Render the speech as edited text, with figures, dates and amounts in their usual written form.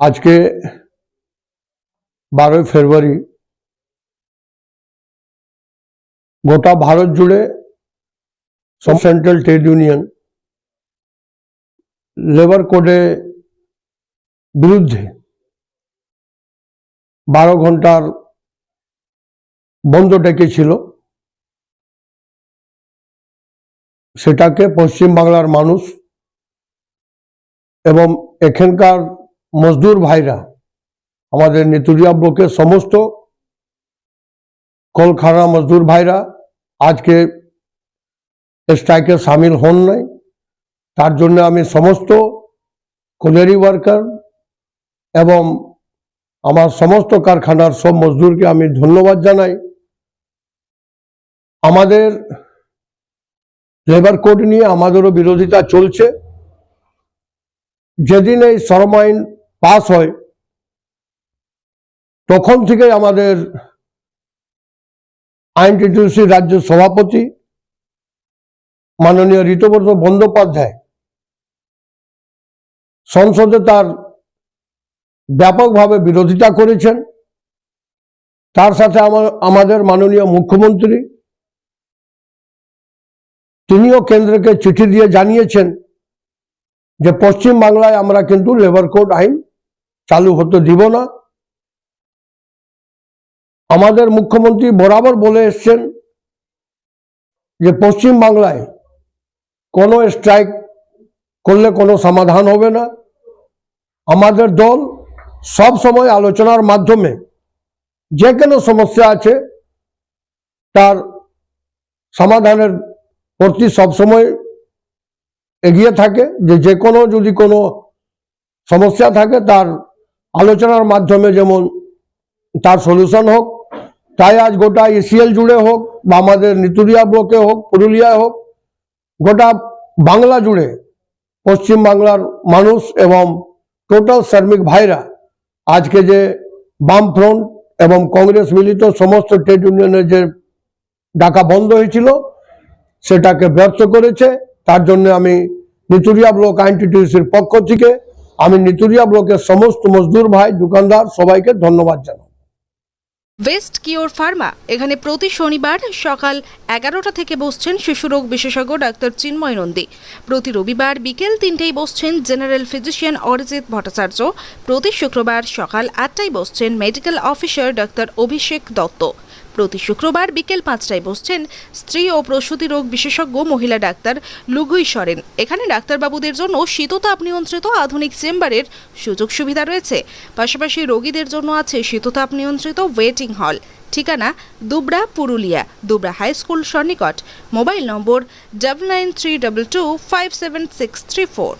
আজকে 12 ফেব্রুয়ারি গোটা ভারত জুড়ে সেন্ট্রাল ট্রেড ইউনিয়ন লেবার কোডের বিরুদ্ধে 12 ঘন্টার বন্ধ ডেকেছিল। সেটাকে পশ্চিম বাংলার মানুষ এবং এখানকার মজদুর ভাইরা, আমাদের নিতুরিয়া ব্লকের সমস্ত কলকারখানা মজদুর ভাইরা আজকে স্ট্রাইকে সামিল হন নাই। তার জন্য আমি সমস্ত কোয়ারি ওয়ার্কার এবং আমার সমস্ত কারখানার সব মজদুরকে আমি ধন্যবাদ জানাই। আমাদের লেবার কোড নিয়ে আমাদেরও বিরোধিতা চলছে। যেদিন এই শ্রম আইন পাস হয় তখন থেকে আমাদের আইনটিটিউসি রাজ্য সভাপতি মাননীয় ঋতব্রত বন্দ্যোপাধ্যায় সংসদে তার ব্যাপকভাবে বিরোধিতা করেছেন। তার সাথে আমাদের মাননীয় মুখ্যমন্ত্রী তিনিও কেন্দ্রকে চিঠি দিয়ে জানিয়েছেন যে পশ্চিম বাংলায় আমরা কিন্তু লেবার কোড আইন চালু হতে দিব না। আমাদের মুখ্যমন্ত্রী বরাবর বলে এসছেন যে পশ্চিম বাংলায় কোনো স্ট্রাইক করলে কোনো সমাধান হবে না। আমাদের দল সব সময় আলোচনার মাধ্যমে যে কোনো সমস্যা আছে তার সমাধানের প্রতি সবসময় এগিয়ে থাকে। যে কোনো যদি কোনো সমস্যা থাকে তার আলোচনার মাধ্যমে যেমন তার সলিউশন হোক। তাই আজ গোটা এসিএল জুড়ে হোক বা আমাদের নিতুরিয়া ব্লকে হোক, পুরুলিয়ায় হোক, গোটা বাংলা জুড়ে পশ্চিম বাংলার মানুষ এবং টোটাল শ্রমিক ভাইরা আজকে যে বামফ্রন্ট এবং কংগ্রেস মিলিত সমস্ত ট্রেড ইউনিয়নের যে ডাকা বন্ধ হয়েছিল সেটাকে ব্যর্থ করেছে। তার জন্য আমি নিতুরিয়া ব্লক আইনটিটিউসির পক্ষ থেকে আমি নিতুরিয়া ব্লকের সমস্ত মজদুর ভাই, দোকানদার সবাইকে ধন্যবাদ জানাই। ওয়েস্ট কিওর ফার্মা এখানে প্রতি শনিবার সকাল 11টা থেকে বসছেন শিশুরোগ বিশেষজ্ঞ ডাক্তার চিন্ময় নন্দী। প্রতি রবিবার বিকেল 3টেয় বসছেন জেনারেল ফিজিশিয়ান অরিজিৎ ভট্টাচার্য। প্রতি শুক্রবার সকাল 8টায় বসছেন মেডিকেল অফিসার ডাক্তার অভিষেক দত্ত। প্রতি শুক্রবার বিকেল 5টায় বসছেন স্ত্রী ও প্রসূতি রোগ বিশেষজ্ঞ মহিলা ডাক্তার লুগুই সরেন। এখানে ডাক্তারবাবুদের জন্য শীততাপ নিয়ন্ত্রিত আধুনিক চেম্বারের সুযোগ সুবিধা রয়েছে। পাশাপাশি রোগীদের জন্য আছে শীততাপ নিয়ন্ত্রিত ওয়েটিং হল। ঠিকানা দুবরা, পুরুলিয়া, দুবরা হাই স্কুল সন্নিকট। Mobile number 9932257634।